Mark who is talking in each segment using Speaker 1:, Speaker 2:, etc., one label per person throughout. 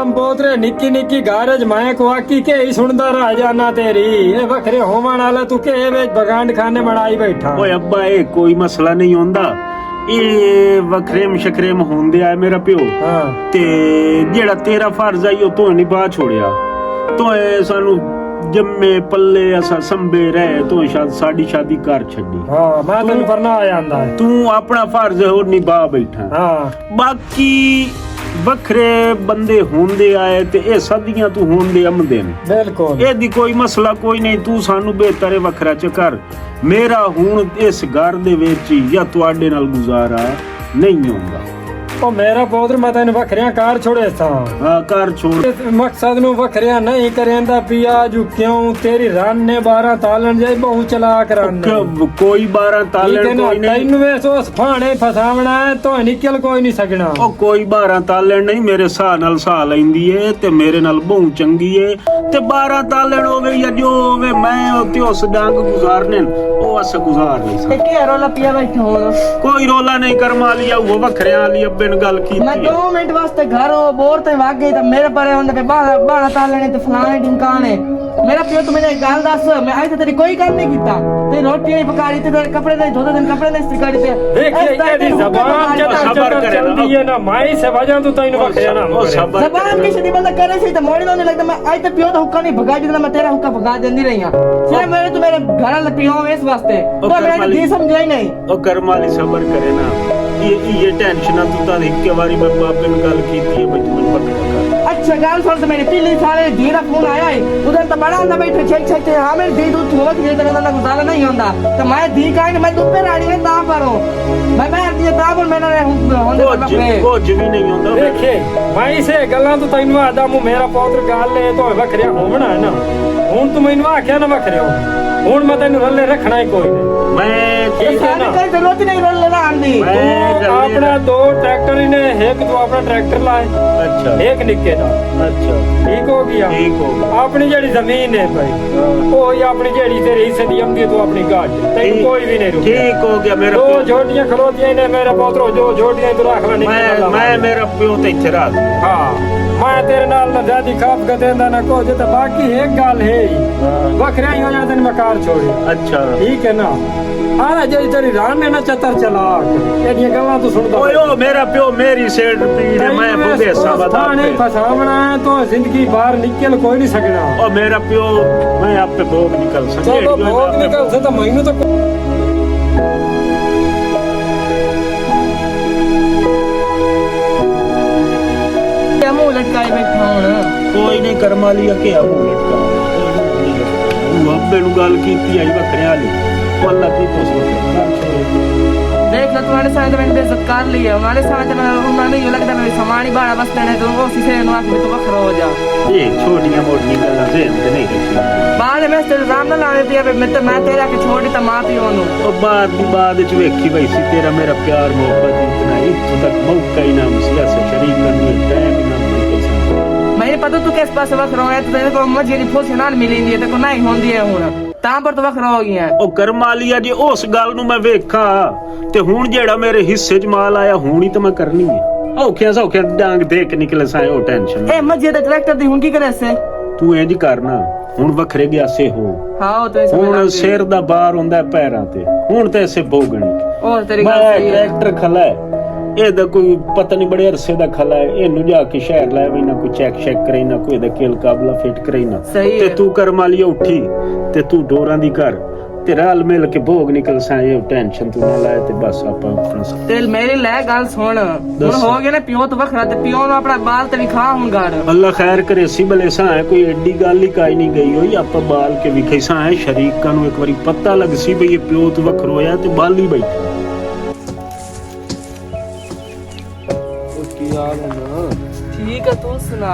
Speaker 1: राम पोतरे निक्की निक्की गारज मैं को आकी के ही सुनदा रह जाना तेरी ये बखरे होवन वाला तू के विच बगांड खाने बनाई बैठा।
Speaker 2: ओए अब्बा ये कोई मसला नहीं होंदा, ये वखरेम शकरेम होंदे आ मेरा प्यो।
Speaker 1: हाँ
Speaker 2: ते जेड़ा तेरा फर्ज आई ओ तो निभा छोड़िया, तो सानू जम्मे पल्ले असा संभे रहे तो शायद साडी शादी कर छड़ी।
Speaker 1: हाँ मैं तेन परना आ जांदा है,
Speaker 2: तू अपना फर्ज और निभा बैठा।
Speaker 1: हाँ
Speaker 2: बाकी वखरे बंदे होंदे आए ते ए सदियां तू होंदे आमदे ने,
Speaker 1: बिल्कुल
Speaker 2: एदी कोई मसला कोई नहीं। तू सानू बेहतर वखरा च कर, मेरा हुण इस घर दे विच या तुहाडे नाल गुजारा नहीं होंदा।
Speaker 1: ओ मेरा पोतर मैं तेन वखरिया कार छोड़े था।
Speaker 2: हाँ कर छोड़,
Speaker 1: इस मकसद नु वखरिया नहीं करेंदा पिया जू क्यों तेरी रान ने 12 तालन जाई बहु चला कराने
Speaker 2: कोई 12 तालन कोई नहीं।
Speaker 1: तैनू वे सोस फाणे फसावना है तो निकल कोई नहीं सकना।
Speaker 2: ओ कोई 12 तालन नहीं, मेरे साह नाल साह लैंदी है ते मेरे नाल बहु चंगी है ते 12 तालन होवे या जो होवे मैं ते उस डांग गुजारने ओ अस गुजार नहीं सकते।
Speaker 3: क्या रोला पिया बैठे हो?
Speaker 2: कोई रोला नहीं कर मालिया वो वखरिया वाली अब्बे ने गल की।
Speaker 3: मैं 2 मिनट वास्ते घर हो बोर ते भाग गई तो मेरे परे होने पे बाहर तालने ते फलाने ढिमकाने। मेरा पियो तू मैंने गाल दस, मैं आज तेरी कोई काम नहीं कीता, तेरी रोटी नहीं पका रही, तेरे कपड़े नहीं धोते, तेरे कपड़े नहीं इस्त्री करी थे।
Speaker 1: देखिए ये जबान
Speaker 2: सबर करे
Speaker 1: चलदी है ना माई से वजह तू तैनू वखरिया ना
Speaker 2: ओ सबर
Speaker 3: जबान की सीधी बंदा करे सही तो मोड़ी नहीं लगता। मैं आज ते पियो तो हुक्का नहीं भगा जितना मैं तेरा हुक्का भगा देंदी रही हां। सिर्फ मेरे तो मेरे घर वाले पियो इस वास्ते तो मैंने दी समझा ही नहीं।
Speaker 2: ओ करमाली सबर करे ना, ये टेंशन तू ता एक के बारी मैं बाबे ने गल कीती है भाई तू पकड़ कर।
Speaker 3: अच्छा गाल सुन, मेरे पिछले सारे धी का फोन आया है उधर तो बड़ा अंदर बैठे छेक छेक छेक हाँ मेरे धी दूध थोड़ा धीरे धीरे ना गुजारा नहीं होता तो मैं धी का मैं दूध पे राड़ी में ता पर हूं मैं दिए ता पर मैंने
Speaker 2: कुछ भी नहीं होता।
Speaker 1: देखिए माई से गल्लां तू तैनू आदा मु मेरा पोतर गाल ले तो वखरिया होवना है ना। हुन तू मैनू आख्या ना वखरिया हुन मैं तैनू रले रखना ही कोई नहीं।
Speaker 2: मैं
Speaker 1: ठीक है ना,
Speaker 3: कोई जरूरत नहीं रोल लेना आंधी।
Speaker 1: तू अपना 2 ट्रैक्टर ने एक तू अपना ट्रैक्टर लाए
Speaker 2: अच्छा
Speaker 1: एक निक्के दा
Speaker 2: अच्छा
Speaker 1: ठीक हो गया।
Speaker 2: ठीक हो गया।
Speaker 1: अपनी जेड़ी जमीन है भाई ओ ही अपनी जेड़ी तेरे हिस्से दी आमदी तू अपनी गाड़ तैनू कोई भी नहीं रुके।
Speaker 2: ठीक हो गया मेरा
Speaker 1: 2 झोटियां खलोतियां ने मेरा पोतरो जो झोटियां तू रख ले
Speaker 2: मैं मेरा प्यो ते इथे रात।
Speaker 1: हाँ मैं तेरे नाल ना ज्यादा खाप गदेंदा ना को जे तो बाकी एक गाल है वखरिया ही हो जाते ने मकार छोड़ी।
Speaker 2: अच्छा
Speaker 1: ठीक है ना, आरा जे तेरी रान ने ना चतर चलाक एडी गल्लां तू सुनदा
Speaker 2: ओए ओ मेरा प्यो मेरी सेठ पीड़ है, मैं बुढ़े सा बता
Speaker 1: नहीं फसावना है तो जिंदगी बाहर निकल कोई नहीं सकना।
Speaker 2: ओ मेरा प्यो मैं आप पे भोग निकल सके
Speaker 1: चलो भोग निकल से तो महीनों तो
Speaker 3: क्या मुंह लटकाए बैठा हूं?
Speaker 2: कोई नहीं कर्मा लिया के आ मुंह लटका वो अब्बे नु गल कीती आई वखरे वाली वल्ला की तो
Speaker 3: देख लो तुम्हारे साथ मैंने बेइज्जत कर ली है। हमारे साथ उन्होंने ये लगता है सामान ही बड़ा बस देने तो वो सीधे नवाज में तो वखरा हो जा।
Speaker 2: ये छोटियां मोटियां गल्लां जेन ते नहीं रखी
Speaker 3: बाद में तेरे राम ना लावे पिया मैं तेरा के छोड़ी तो मां पियो नु
Speaker 2: ओ बाद दी बाद च वेखी भाई सी तेरा मेरा प्यार मोहब्बत इतना इत्थों तक मौका ही ना मुझसे शरीक करने टाइम ही ना मिल
Speaker 3: मैं पता तू किस पास वखरा है तो तेरे को मजे दी फोस ना मिलेंदी है तो को नहीं होंदी है हुन ਤਾਂ ਪਰ ਤਾਂ ਵੱਖਰਾ ਹੋ ਗਿਆ।
Speaker 2: ਉਹ ਕਰਮਾਲੀਆ ਜੀ ਉਸ ਗੱਲ ਨੂੰ ਮੈਂ ਵੇਖਾਂ ਤੇ ਹੁਣ ਜਿਹੜਾ ਮੇਰੇ ਹਿੱਸੇ 'ਚ ਮਾਲ ਆਇਆ ਹੁਣ ਹੀ ਤਾਂ ਮੈਂ ਕਰਨੀ ਹੈ। ਔਖਿਆਂ ਸੌਖਿਆਂ ਡਾਂਗ ਦੇ ਕੇ ਨਿਕਲੇ ਸਾਂ ਉਹ ਟੈਨਸ਼ਨ
Speaker 3: ਇਹ ਮਜੇ ਦਾ ਟਰੈਕਟਰ ਦੀ ਹੁਣ ਕੀ ਕਰੇ ਸੇ
Speaker 2: ਤੂੰ ਇੰਜ ਕਰਨਾ ਹੁਣ ਵੱਖਰੇ ਗਿਆਸੇ ਹੋ।
Speaker 3: ਹਾਂ ਉਹ ਤੇ
Speaker 2: ਹੁਣ ਸਿਰ ਦਾ ਬਾਹਰ ਹੁੰਦਾ ਪੈਰਾਂ ਤੇ ਹੁਣ ਤੇ ਐਸੇ ਭੋਗਣੀ
Speaker 3: ਉਹ ਤੇਰੀ
Speaker 2: ਮੈਂ
Speaker 3: ਗੱਲ ਸਹੀ ਹੈ।
Speaker 2: ਟਰੈਕਟਰ ਖਲਾ ਹੈ ਇਹਦਾ ਕੋਈ ਪਤਾ ਨਹੀਂ ਬੜੇ ਅਰਸੇ ਦਾ ਖਲਾ ਹੈ ਇਹਨੂੰ ਜਾ ਕੇ ਸ਼ਹਿਰ ਲੈ ਵੀ ਨਾ ਕੋਈ ਚੈੱਕ ਕਰੇ ਨਾ ਕੋਈ ਇਹਦਾ ਕੇਲ ਕਾਬਲਾ ਫਿੱਟ ਕਰੇ ਨਾ ਤੇ ਤੂੰ ਕਰਮਾਲੀਆ ਉੱਠੀ ਤੇ ਤੂੰ ਡੋਰਾਂ ਦੀ ਕਰ ਤੇ ਰਲ ਮਿਲ ਕੇ ਭੋਗ ਨਿਕਲ ਸਾਂ ਇਹ ਟੈਨਸ਼ਨ ਤੂੰ ਨਾ ਲੈ ਤੇ ਬਸ ਆਪਾਂ ਆਪਣਾ
Speaker 3: ਤੇ ਮੇਰੀ ਲੈ ਗੱਲ ਸੁਣ ਹੁਣ ਹੋ ਗਿਆ ਨਾ ਪਿਓ ਤੋਂ ਵੱਖਰਾ ਤੇ ਪਿਓ ਨੂੰ ਆਪਣਾ ਬਾਲ ਤੇ ਵੀ ਖਾ ਹੁਣ ਗਾੜ
Speaker 2: ਅੱਲਾ ਖੈਰ ਕਰੇ ਸੀ ਭਲੇ ਸਾਂ ਕੋਈ ਐਡੀ ਗੱਲ ਹੀ ਕਾਈ ਨਹੀਂ ਗਈ ਹੋਈ ਆਪਾਂ ਬਾਲ ਕੇ ਵਿਖੇ ਸਾਂ ਹੈ ਸ਼ਰੀਕਾਂ ਨੂੰ ਇੱਕ ਵਾਰੀ ਪਤਾ ਲੱਗ ਸੀ ਬਈ ਇਹ ਪਿਓ ਤੋਂ ਵੱਖਰ ਹੋਇਆ ਤੇ ਬਾਲ ਹੀ ਬੈਠਾ।
Speaker 3: ठीक है तू सुना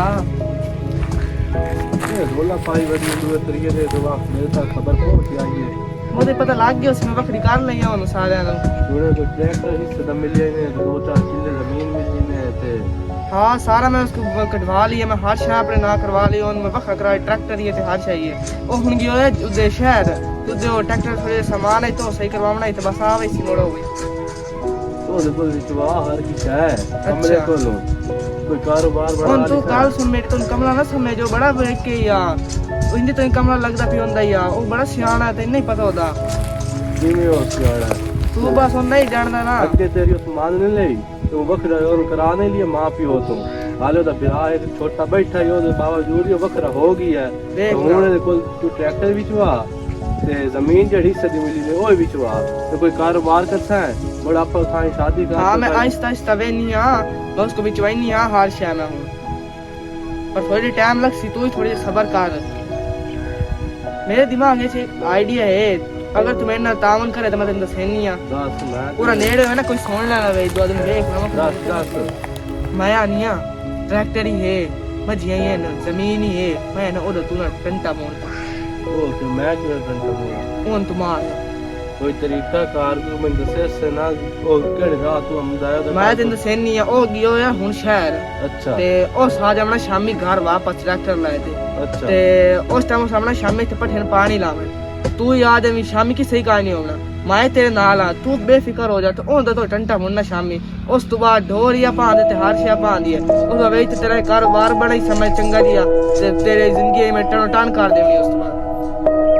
Speaker 4: बोला पाई बड़ी दूर तरीके से तो वाह मेरे तक खबर पहुंच आई है
Speaker 3: मुझे पता लग गया उसमें बकरी कार ले आओ सारे
Speaker 4: थोड़े तो ट्रैक्टर हिस्से तो मिल जाए तो 2-4 किले जमीन मिल जाए थे।
Speaker 3: हाँ सारा मैं उसको कटवा लिया मैं हर शहर अपने ना करवा लिया मैं बखरा कराया ट्रैक्टर ही थे हर चाहिए वो हुन गयो है उदे शहर जो ट्रैक्टर थोड़े सामान है तो सही करवाना है तो बस आवे सी मोड़ हो गई
Speaker 4: तो बोल विचवा हर की है हमरे को लो कोई कारोबार
Speaker 3: ਹੁਣ
Speaker 4: बना
Speaker 3: ਤੂੰ ਗੱਲ ਸੁਣ ਮੇਰੀ ਤੈਨੂੰ ਕਮਲਾ ਨਾ ਸਮਝੋ ਬੜਾ ਵੇਖ ਕੇ ਯਾਰ ਇੰਜ ਤੈਨੂੰ ਕਮਲਾ ਲੱਗਦਾ ਪਿਆ ਹੁੰਦਾ ਯਾਰ ਉਹ ਬੜਾ ਸਿਆਣਾ ਤੈਨੂੰ ਨਹੀਂ ਪਤਾ ਉਹਦਾ
Speaker 4: किवें हो सियाड़ा
Speaker 3: ਤੂੰ ਬਸ ਉਹ ਨਹੀਂ ਜਾਣਦਾ ਨਾ
Speaker 4: अगे तेरी उस मान ने ले तू बखरा और करा नहीं लिया मां पियो तो हाले दा बियाह है छोटा बैठा ही ओदे बावजूद ही बखरा हो गई है
Speaker 3: देख
Speaker 4: तो हुन दे कोल तू ट्रैक्टर विच वा ते जमीन जेड़ी हिस्से दी मिली ने ओए विच वा ते कोई कारोबार करता है बड़ा आप थाई शादी कर
Speaker 3: हाँ मैं आहिस्ता आहिस्ता वेनी हाँ मैं उसको बिचवाई हाँ हार शह मैं हूँ पर थोड़ी टाइम लग सी तू ही थोड़ी सबर कर मेरे दिमाग में से आइडिया है अगर तू मेरे नाल तावन करे तो मैं तेन दसनी हाँ
Speaker 4: दस मैं
Speaker 3: पूरा नेड़े है ना कोई सुन लेना वे दो दिन देख ना
Speaker 4: दस
Speaker 3: मैं आनी हाँ ट्रैक्टर ही है मझिया ही है ना जमीन ही है मैं ना उधर तू ना टंटा मोड़ता
Speaker 4: ओ कि मैं क्यों करता हूं
Speaker 3: उन तुम्हार
Speaker 4: कोई तरीका कार को मैं दसे से ना ओ केड़े रात तू हमदाया
Speaker 3: मैं तेन दसनी हाँ ओ गियो है हुन शहर
Speaker 4: अच्छा
Speaker 3: ते उस आज हमने शामी घर वापस ट्रैक्टर लाए थे
Speaker 4: अच्छा
Speaker 3: ते उस टाइम सामने शामी ते पठेन पानी लावे तू याद है शामी की सही कहानी होना मैं तेरे नाल आ तू बेफिक्र हो जा तो ओंदा तो टंटा मुन्ना शामी उस तो बाद ढोरिया पांदे ते हर शे पांदी है उस वे ते तेरा कारोबार बड़ा ही समय चंगा दिया ते तेरे जिंदगी में टन टन कर देनी उस तो बाद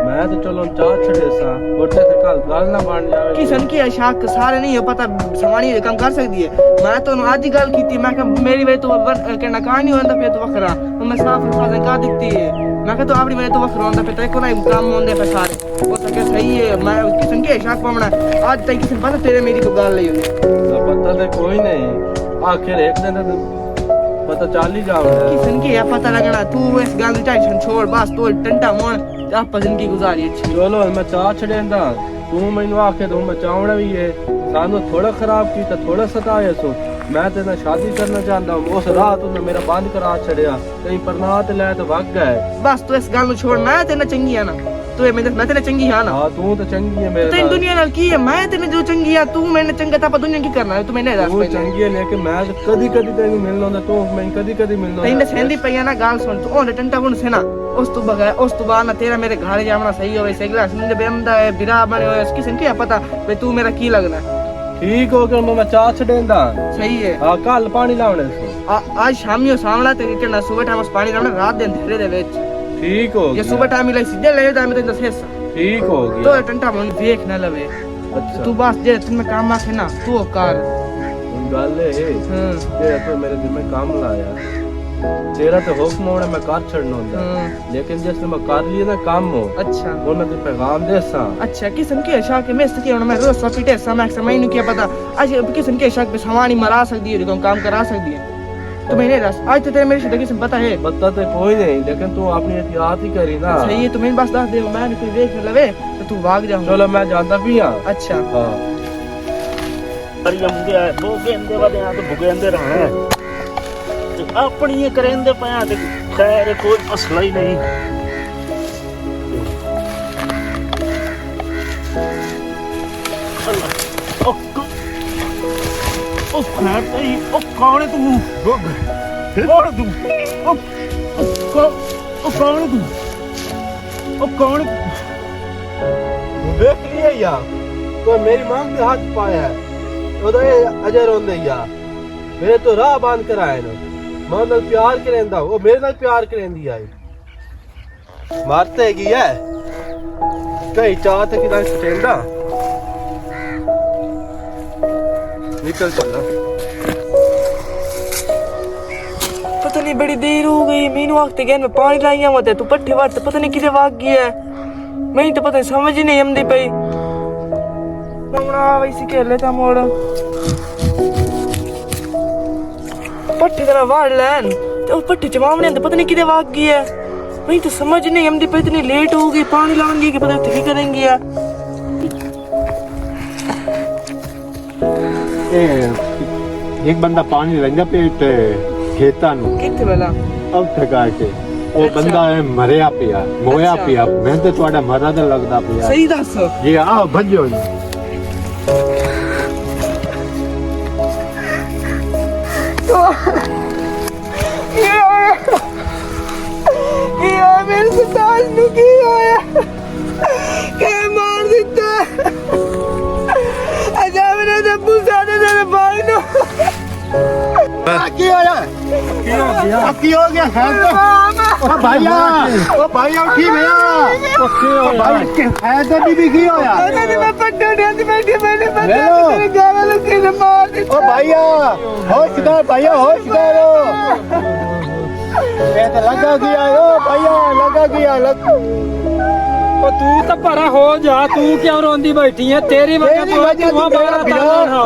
Speaker 4: मैं तो चलो चाह छड़े सा बोलते थे कल गल ना बन जावे
Speaker 3: किसन की शाक सारे नहीं हो पता समानी काम कर सकती है मैं तो आज ही गल की मैं मेरी वे तो कहना कहानी होंदा पे तो वखरा मैं साफ फाजे का दिखती है मैं तो अपनी मेरे तो वखरा होंदा पे तेरे को ना काम होंदे पे सारे वो तो क्या सही है मैं किसन के शाक पावना आज तक किसन पता तेरे मेरी तो गल नहीं हुई
Speaker 4: पता तो कोई नहीं आखिर एक दिन तो पता चल ही जावे
Speaker 3: किसन की है पता लगना तू इस गल की टेंशन छोड़ बस तू टंटा मोड़ आप जिंदगी गुजारी अच्छी
Speaker 4: चलो मैं चाह छड़ेंदा तू मैनू आखे तो मैं चावना भी है सानू थोड़ा खराब की तो थोड़ा सताया सो मैं तेरे नाल शादी करना चाहता हूं उस रात तूने मेरा बंद करा छड़िया कहीं परनात ले तो वग गए
Speaker 3: बस तू इस गल छोड़ मैं तेरे चंगी है ना तू मैं तेरे चंगी है ना
Speaker 4: हां तू तो चंगी है मेरे
Speaker 3: तेरी दुनिया नाल की है मैं तेरे जो चंगी है तू मैंने चंगा था दुनिया की करना है तू मैंने दस
Speaker 4: तू चंगी है लेकिन मैं कदी कदी तेनू मिलना होंदा तू मैं कदी कदी मिलना
Speaker 3: तेरी सेंदी पई है ना गाल सुन तू ओंदे टंटा गुण से ना उस तो बगैर उस तो बाद ना तेरा मेरे घर जावना सही होवे सगला सिंध बेमदा है बिरा बने होए किसन की पता भाई तू मेरा की लगना
Speaker 4: ठीक हो गया मैं चाह छड़ेंदा
Speaker 3: सही है
Speaker 4: हां कल पानी लावने से
Speaker 3: आज शामी हो सामना ते कहना सुबह टाइम पानी लावना रात दिन अंधेरे दे विच
Speaker 4: ठीक हो
Speaker 3: ये
Speaker 4: गया
Speaker 3: सुबह टाइम ले सीधे ले टाइम ते दसेस
Speaker 4: ठीक हो
Speaker 3: तो
Speaker 4: गया
Speaker 3: टंटा मन देख ना लवे
Speaker 4: अच्छा
Speaker 3: तू बस जे तुम काम आखे ना तू कर
Speaker 4: गल है
Speaker 3: हां
Speaker 4: तेरा तो मेरे दिल में काम लाया तेरा तो हुक्म होना मैं कर छड़ना होंदा लेकिन जैसे मैं कर लिए ना काम हो
Speaker 3: अच्छा
Speaker 4: वो मैं तो पैगाम दे सा
Speaker 3: अच्छा किसन के शक में इसके होना मैं रोज पीटे सा मैं समय नहीं क्या पता आज किसन के शक पे सामान ही मरा सकती है काम करा सकती है तो मैंने रस आज तो तेरे मेरे से किसन पता है
Speaker 4: पता तो कोई नहीं लेकिन तू अपनी एहतियात ही करी ना
Speaker 3: सही है तुम्हें बस दस दे मैं कोई देख लवे तो तू भाग जा
Speaker 4: चलो मैं जानता भी हां
Speaker 3: अच्छा
Speaker 4: हां
Speaker 2: ਅੜੀਆਂ ਮੁੰਡਿਆ ਦੋ ਗੇਂਦੇ ਵਾਲੇ ਆ ਤੇ ਭੁਗੇਂਦੇ ਰਹਿਣਾ ਤੇ ਆਪਣੀ ਇਹ ਕਰੇਂਦੇ ਪਿਆ ਤੇ ਖੈਰ ਕੋਈ ਮਸਲਾ ਹੀ ਨਹੀਂ ਉਹ ਖੈਰ ਤੇ ਉਹ ਕੌਣ ਹੈ ਤੂੰ ਕੌਣ ਤੂੰ ਉਹ ਕੌਣ ਤੂੰ ਉਹ ਕੌਣ
Speaker 4: देख लिया या तो मेरी मांग में हाथ पाया है ओदा अजय रोंदे या मेरे तो राह बांध कर आए ना मैं नाल प्यार करेंदा वो मेरे नाल प्यार करेंदी आई मारते की है कई चाहत कि दाई स्टेंडा निकल चला
Speaker 3: पता नहीं बड़ी देर हो गई मैनू वक्त गया मैं पानी लाइया मत तू पट्ठे वट पता नहीं किधे भाग गया मैं तो पता नहीं समझ ही नहीं आंदी पई ममना वैसे खेल लेता मोड़ पट्ठे तेरा वाड़ लैन तो पट्ठे चमावने तो पता नहीं किधे भाग गया मैं तो समझ नहीं आंदी पई इतनी लेट हो गई पानी लाऊंगी कि पता नहीं करेंगे यार
Speaker 2: एक बंदा पानी लेंदा पे खेता नु
Speaker 3: किथे वाला
Speaker 2: अब ठगा के ਉਹ ਬੰਦਾ ਮਰਿਆ ਪਿਆ ਮੋਇਆ ਪਿਆ ਮੈਂ ਤੇ ਤੁਹਾਡਾ ਮਰਦਾ ਤਾਂ ਲੱਗਦਾ ਪਿਆ
Speaker 3: सही दस
Speaker 2: ਇਹ ਆ ਭੱਜੋ
Speaker 3: ये मेरे सताज नु की होया के मार दिता आजा मैंने तो पूछा था तेरे भाई नु
Speaker 2: ਕੀ ਹੋਇਆ ਕੀ ਹੋ ਗਿਆ ਖੈਰ ਤੇ ਓ ਭਾਈਆ ਉਠੀ ਭਈਆ ਓ ਭਾਈ ਕਿ ਖੈਰ ਤੇ ਬੀਬੀ ਕੀ ਹੋਇਆ
Speaker 3: ਮੈਂ ਪੱਟੇ ਦੇ ਬੈਠੀ ਮੈਨੇ
Speaker 2: ਹੈਲੋ।
Speaker 3: ਤੇਰੇ ਗਾਲ ਨੂੰ ਕਿਨੇ ਮਾਰ ਦਿੱਤਾ
Speaker 2: ਓ ਭਾਈਆ ਹੋਸ਼ਦਾਰ ਭਾਈਆ ਹੋਸ਼ਦਾਰ ਇਹ ਤਾਂ ਲੱਗਾ ਗਿਆ ਓ ਭਾਈਆ ਲੱਗਾ ਗਿਆ
Speaker 1: ਉਹ ਤੂੰ ਤਾਂ ਭਰਾ ਹੋ ਜਾ, ਤੂੰ ਕਿਉਂ ਰੋਂਦੀ ਬੈਠੀ ਐ? ਤੇਰੀ ਵਜ੍ਹਾ
Speaker 2: ਤੇਰੀ
Speaker 1: ਤੋਂ
Speaker 2: ਵਜ੍ਹਾ
Speaker 1: ਤੂੰ
Speaker 2: ਤੋਂ
Speaker 1: ਬਾਹਰ
Speaker 2: ਮੇਰਾ
Speaker 1: ਤਾਲਣ ਹੋ।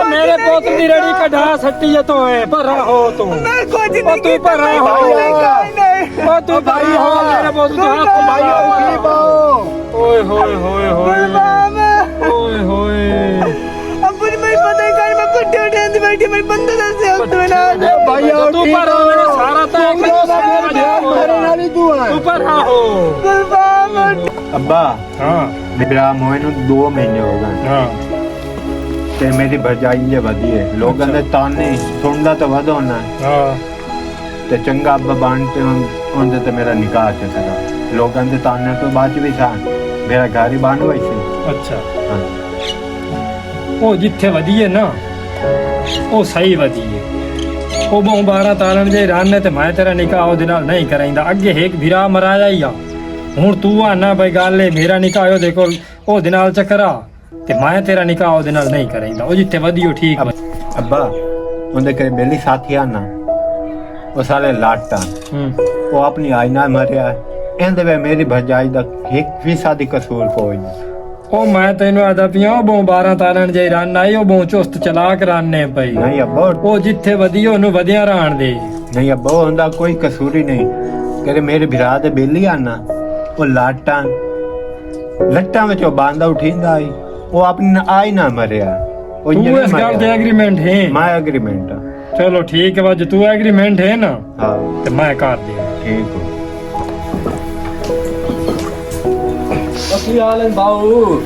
Speaker 1: ਮੇਰੇ ਪੁੱਤ ਦੀ ਰੜੀ ਕਢਾ ਸੱਟੀ ਐ ਤੋਏ, ਭਰਾ ਹੋ ਤੂੰ।
Speaker 3: ਮੈਂ ਕੁਝ
Speaker 1: ਉਹ
Speaker 3: ਨਹੀਂ
Speaker 1: ਤੂੰ ਭਰਾ ਹੋ, ਉਹ ਤੂੰ ਭਰਾ ਹੋ, ਮੇਰੇ ਪੁੱਤ ਦੇ ਹੱਥ
Speaker 2: ਭਾਈਆ ਉਠੀ ਪਾਓ
Speaker 1: ਓਏ ਹੋਏ ਹੋਏ ਹੋਏ ਓਏ ਹੋਏ।
Speaker 3: अपनी मेरी पता ही कर मैं कुत्ते उठे अंदर बैठी मेरी बंदे से अब तो ना
Speaker 2: ਭਾਈਆ
Speaker 1: ਤੂੰ
Speaker 2: ਉਠੀ
Speaker 1: ਭਰਾ ਮੇਰਾ ਸਾਰਾ ਤਾਂ ਇੱਕ
Speaker 2: ਮੇਰੇ ਨਾਲ ਹੀ ਤੂੰ
Speaker 1: ਤੂੰ ਭਰਾ ਹੋ।
Speaker 5: ਅੱਬਾ
Speaker 1: ਹਾਂ
Speaker 5: ਮੇਰਾ ਮੋਏ ਨੂੰ 2 ਮਹੀਨੇ ਹੋ ਗਏ
Speaker 1: ਹਾਂ
Speaker 5: ਤੇ ਮੇਰੀ ਭਰਜਾਈ ਜੇ ਵਧੀਆ ਲੋਕਾਂ ਦੇ ਤਾਨੇ ਸੁਣਦਾ ਤਾਂ ਵਧੋ ਨਾ
Speaker 1: ਹਾਂ
Speaker 5: ਤੇ ਚੰਗਾ ਅੱਬਾ ਬਣ ਤੇ ਉਹਦੇ ਤੇ ਮੇਰਾ ਨਿਕਾਹ ਚੱਕਦਾ ਲੋਕਾਂ ਦੇ ਤਾਨੇ ਤੋਂ ਬਾਅਦ ਵੀ ਸਾਂ ਮੇਰਾ ਘਰ ਹੀ ਬਣ ਹੋਈ ਸੀ
Speaker 1: ਅੱਛਾ
Speaker 5: ਹਾਂ।
Speaker 1: ਉਹ ਜਿੱਥੇ ਵਧੀਏ ਨਾ ਉਹ ਸਹੀ ਵਧੀਏ। ਉਹ ਬਹੁ 12 ਤਾਲਣ ਜੇ ਰਾਨੇ ਤੇ ਮੈਂ ਤੇਰਾ ਨਿਕਾਹ ਉਹਦੇ ਨਾਲ ਨਹੀਂ ਕਰਾਂਦਾ। ਅੱਗੇ ਇੱਕ ਵੀਰਾ ਮਰਾਇਆ ਹੀ ਆ, ਹੁਣ ਤੂੰ ਆਨਾ ਬਈ ਗੱਲ ਏ ਮੇਰਾ ਨਿਕਾਹ ਉਹਦੇ ਕੋਲ ਉਹਦੇ ਨਾਲ ਚੱਕਰਾ ਤੇ ਮੈਂ ਤੇਰਾ ਨਿਕਾਹ ਉਹਦੇ ਨਾਲ ਨਹੀਂ ਕਰਾਂਦਾ। ਉਹ ਜਿੱਥੇ ਵਧੀਓ ਠੀਕ ਵਾ।
Speaker 5: ਅੱਬਾ ਉਹਦੇ ਘਰੇ ਬੇਲੀ ਸਾਥੀ ਆ ਨਾ ਉਹ ਸਾਲੇ ਲਾਟਾਂ ਉਹ ਆਪਣੀ ਆਈ ਨਾਲ ਮਰਿਆ ਇਹਦੇ ਵੇ ਮੇਰੀ ਭਰਜਾਈ ਦਾ 1% ਦੀ ਕਸੂਰ ਕੋਈ ਨਹੀਂ।
Speaker 1: ਉਹ ਮੈਂ ਤੈਨੂੰ ਆਦਾ ਪਿਆ ਉਹ ਬਹੁ 12 ਤਾਲਣ ਜੇ ਰਨ ਆਈ ਉਹ ਬਹੁ ਚੁਸਤ ਚਲਾਕ ਰਾਨੇ ਪਈ।
Speaker 5: ਨਹੀਂ ਅੱਬਾ
Speaker 1: ਉਹ ਜਿੱਥੇ ਵਧੀਆ ਉਹਨੂੰ ਵਧੀਆ ਰਾਣ ਦੇ।
Speaker 5: ਨਹੀਂ ਅੱਬਾ ਉਹਦਾ ਕੋਈ ਕਸੂਰ ਹੀ ਨਹੀਂ ਕਰੇ ਮੇਰੇ ਭਰਾ ਦੇ ਬੇਲੀ ਆਨਾ ਉਹ ਲੱਟਾਂ ਵਿੱਚੋਂ ਬਾਂਦਾ ਉਠਿੰਦਾ ਆਈ ਉਹ ਆਪਣੀ ਆਈ ਨਾ ਮਰਿਆ ਉਹ
Speaker 1: ਤੂੰ ਇਸ ਗੱਲ ਤੇ ਐਗਰੀਮੈਂਟ ਹੈ?
Speaker 5: ਮੈਂ ਐਗਰੀਮੈਂਟ
Speaker 1: ਚਲੋ ਠੀਕ ਹੈ ਜੇ ਤੂੰ ਐਗਰੀਮੈਂਟ ਹੈ ਨਾ
Speaker 5: ਹਾਂ
Speaker 1: ਤੇ ਮੈਂ ਕਰ ਦੇ।
Speaker 5: ਠੀਕ ਹੋ
Speaker 4: ਕੀ ਹਾਲ ਹੈ ਬਾਊ?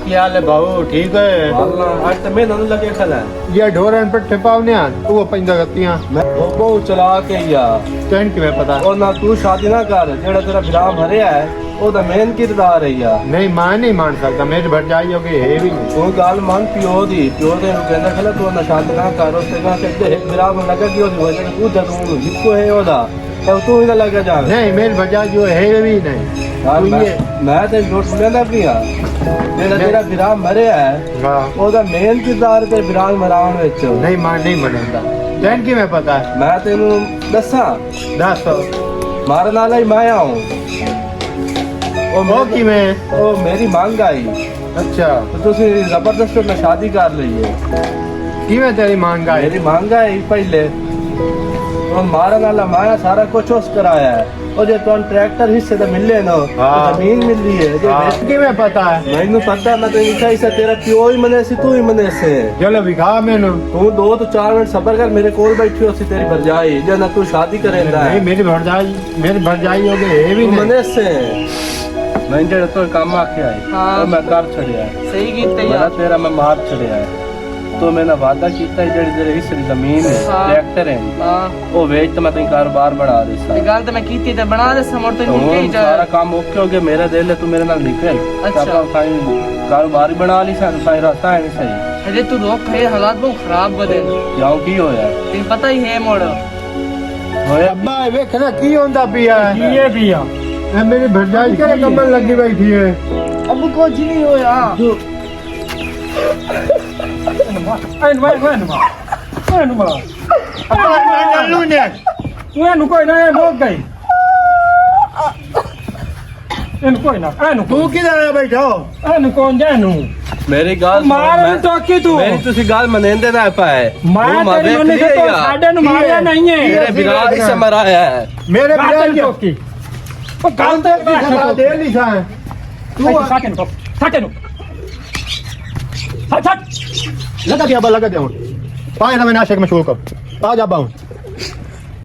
Speaker 5: ਕੀ ਹਾਲ ਹੈ ਬਾਬੂ ਠੀਕ ਹੈ
Speaker 4: ਅੱਲਾ ਅੱਜ ਤਾਂ ਮੈਂ ਨਨ ਲੱਗੇ ਖਲਾ
Speaker 5: ਇਹ ਢੋਰਨ ਪਰ ਠਪਾਉਨੇ ਆ ਉਹ ਪੈਂਦਾ ਗੱਤੀਆਂ
Speaker 4: ਮੈਂ ਬਹੁ ਚਲਾ ਕੇ ਆ
Speaker 5: ਤੈਨੂੰ ਕਿਵੇਂ ਪਤਾ
Speaker 4: ਉਹ ਨਾ ਤੂੰ ਸ਼ਾਦੀ ਨਾ ਕਰ ਜਿਹੜਾ ਤੇਰਾ ਵਿਰਾਹ ਭਰਿਆ ਹੈ ਉਹਦਾ ਮੇਨ ਕਿਰਦਾਰ ਹੈ ਯਾ
Speaker 5: ਨਹੀਂ ਮੈਂ ਨਹੀਂ ਮੰਨ ਸਕਦਾ ਮੇਰੇ ਭਰਜਾਈ ਹੋ ਗਈ ਹੈ ਵੀ ਨਹੀਂ
Speaker 4: ਤੂੰ ਗੱਲ ਮੰਨ ਪਿਓ ਦੀ ਪਿਓ ਦੇ ਨੂੰ ਕਹਿੰਦਾ ਖਲਾ ਤੂੰ ਨਾ ਸ਼ਾਦੀ ਨਾ ਕਰ ਉਸ ਤੇ ਕਹਾ ਕਿ ਵਿਰਾਹ ਨੂੰ ਲੱਗਾ ਕਿ ਉਹਦੀ ਵਜ੍ਹਾ ਤੂੰ ਜਦੋਂ ਜਿੱਕੋ ਹੈ ਉਹਦਾ ਤਾਂ ਤੂੰ ਹੀ ਨਾ ਲੱਗਾ ਜਾ
Speaker 5: ਨਹੀਂ ਮੇਰੇ ਭਰਜਾਈ ਜੋ ਹੈ ਵੀ ਨਹੀਂ ਤੂੰ ਇਹ
Speaker 4: ਮੈਂ ਤੇ ਜੋੜ ਸੁਣਦਾ ਪਿਆ ਜਿਹੜਾ ਤੇਰਾ ਵਿਰਾਹ ਮਰਿਆ ਹੈ
Speaker 5: ਹਾਂ
Speaker 4: ਉਹਦਾ ਮੇਨ ਕਿਰਦਾਰ ਤੇ ਵਿਰਾਹ ਮਰਾਉਣ ਵਿੱਚ
Speaker 5: ਨਹੀਂ ਮੈਂ ਨਹੀਂ ਮੰਨਦਾ ਤੈਨੂੰ ਕਿਵੇਂ ਪਤਾ
Speaker 4: ਮੈਂ ਤੈਨੂੰ ਦੱਸਾਂ
Speaker 5: ਦੱਸ
Speaker 4: ਮਾਰਨ ਵਾਲਾ ਹੀ ਮੈਂ ਆਉਂ
Speaker 5: ਉਹ ਕਿਵੇਂ
Speaker 4: ਉਹ ਮੇਰੀ ਮੰਗ ਆਈ
Speaker 5: ਅੱਛਾ
Speaker 4: ਤੇ ਤੁਸੀਂ ਜ਼ਬਰਦਸਤ ਨਾਲ ਸ਼ਾਦੀ ਕਰ ਲਈਏ
Speaker 5: ਕਿਵੇਂ ਤੇਰੀ ਮੰਗ ਆਈ
Speaker 4: ਮੇਰੀ ਮੰਗ ਆਈ ਪਹਿਲੇ ਉਹ ਮਾਰਨ ਵਾਲਾ ਮਾਇਆ ਸਾਰਾ ਕੁਝ ਉਸ ਕਰਾਇਆ ਹੈ ਉਹ ਜੇ ਤੁਹਾਨੂੰ ਟਰੈਕਟਰ ਹਿੱਸੇ ਤੇ ਮਿਲੇ ਨਾ
Speaker 5: ਹਾਂ।
Speaker 4: ਜ਼ਮੀਨ ਮਿਲਦੀ ਹੈ ਜੇ
Speaker 5: ਹਾਂ, ਕਿਵੇਂ ਪਤਾ ਹੈ
Speaker 4: ਮੈਨੂੰ ਪਤਾ ਮੈਂ ਤੈਨੂੰ ਕਹੀ ਸੀ ਤੇਰਾ ਪਿਓ ਹੀ ਮਨੇ ਸੀ ਤੂੰ ਹੀ ਮਨੇ ਸੀ
Speaker 5: ਚਲੋ ਵਿਖਾ ਮੈਨੂੰ
Speaker 4: ਤੂੰ 2 ਤੋਂ 4 ਮਿੰਟ ਸਬਰ ਕਰ ਮੇਰੇ ਕੋਲ ਬੈਠੀ ਹੋ ਸੀ ਤੇਰੀ ਭਰਜਾਈ ਜੇ ਨਾ ਤੂੰ ਸ਼ਾਦੀ ਕਰੇਂਦਾ
Speaker 5: ਨਹੀਂ ਮੇਰੀ ਭਰਜਾਈ ਹੋ ਗਈ ਇਹ ਵੀ
Speaker 4: ਤੂੰ
Speaker 5: ਨਹੀਂ
Speaker 4: ਮਨੇ ਸੀ ਮੈਂ ਜਿਹੜਾ ਤੋਂ ਕੰਮ ਆਖਿਆ ਹੈ
Speaker 3: ਹਾਂ।
Speaker 4: ਉਹ ਮੈਂ ਕਰ ਛੜਿਆ
Speaker 3: सही कीते
Speaker 4: ਮੇਰਾ
Speaker 3: यार
Speaker 4: ਤੇਰਾ ਮੈਂ ਮਾਰ ਛੜਿਆ ਹੈ ਤੂੰ ਮੈਨਾਂ ਵਾਅਦਾ ਕੀਤਾ ਹੈ ਜਿਹੜੀ ਤੇਰੇ ਹਿੱਸੇ ਦੀ ਜ਼ਮੀਨ ਹੈ
Speaker 3: ਹਾਂ।
Speaker 4: ਟਰੈਕਟਰ ਹੈ
Speaker 3: हां
Speaker 4: ਉਹ ਵੇਚ ਤੇ ਮੈਂ ਤੈਨੂੰ ਕਾਰੋਬਾਰ ਬਣਾ ਦੇਸਾਂ
Speaker 3: ये गल तो मैं कीती ते बना दे समोर तो नहीं
Speaker 4: ਹੁਣ ਸਾਰਾ ਕੰਮ ਓਕੇ ਹੋ ਗਿਆ ਮੇਰਾ ਦਿਲ ਹੈ ਤੂੰ ਮੇਰੇ ਨਾਲ ਨਿਕਲ
Speaker 3: ਅੱਛਾ।
Speaker 4: ਆਪਾਂ ਸਾਈਂ ਕਾਰੋਬਾਰ ਹੀ ਬਣਾ ਲਈ ਸਾਨੂੰ ਸਾਈਂ ਰਸਤਾ ਹੈ ਨਹੀਂ ਸਹੀ
Speaker 3: अरे तू रोक है हालात बहुत खराब बदे
Speaker 4: ਕਿਉਂ ਕੀ ਹੋਇਆ
Speaker 3: तेन पता ही है मोड़
Speaker 4: ਹੋਇਆ
Speaker 5: ਅੱਬਾ ਵੇਖ ਨਾ ਕੀ ਹੁੰਦਾ ਪਿਆ
Speaker 1: ਕੀ ਇਹ ਵੀ ਆ
Speaker 5: ਇਹ ਮੇਰੀ ਭਰਜਾਈ ਕਿਹੜੇ ਕੰਮਣ ਲੱਗੀ ਬੈਠੀ ਹੈ
Speaker 3: अब कुछ नहीं होया
Speaker 1: ਇਹਨੂੰ ਮਾਰ
Speaker 5: ਅੱਬਾ ਮੈਂ ਚੱਲੂ ਨੇ
Speaker 1: ਇਹਨੂੰ ਕੋਈ ਨਾ ਇਹ ਮੁੱਕ ਗਈ ਇਹਨੂੰ ਕੋਈ ਨਾ ਇਹਨੂੰ
Speaker 5: ਤੂੰ ਕਿਧਰ ਆ ਬੈਠਾ
Speaker 1: ਇਹਨੂੰ ਕੌਣ ਜਾ ਇਹਨੂੰ
Speaker 4: ਮੇਰੀ ਗੱਲ
Speaker 1: ਮਾਰ ਵੀ ਟੋਕੀ ਤੂੰ
Speaker 4: ਮੇਰੀ ਤੁਸੀਂ ਗੱਲ ਮੰਨਦੇ ਨਾ ਪਾਏ
Speaker 1: ਮੈਂ ਤੇਰੀ ਮੰਨੀ ਤੇ ਤੂੰ ਸਾਡੇ ਨੂੰ ਮਾਰਿਆ ਨਹੀਂ ਹੈ
Speaker 4: ਤੇਰੇ ਬਿਨਾ ਇਸੇ ਮਰਾਇਆ ਹੈ
Speaker 5: ਮੇਰੇ
Speaker 1: ਗੱਲ
Speaker 5: ਭਰਜਾਈ
Speaker 1: ਟੋਕੀ ਉਹ ਗੱਲ ਤੇ
Speaker 5: ਖਬਰ ਦੇ ਲਈ ਸਾਂ
Speaker 1: ਤੂੰ ਸਾਕੇ ਨੂੰ ਸਾਕੇ ਨੂੰ ਸੱਚ
Speaker 5: लगा दिया अब लगा दिया पाए ना मैं नाशक में छोड़ कर आ जा बाहर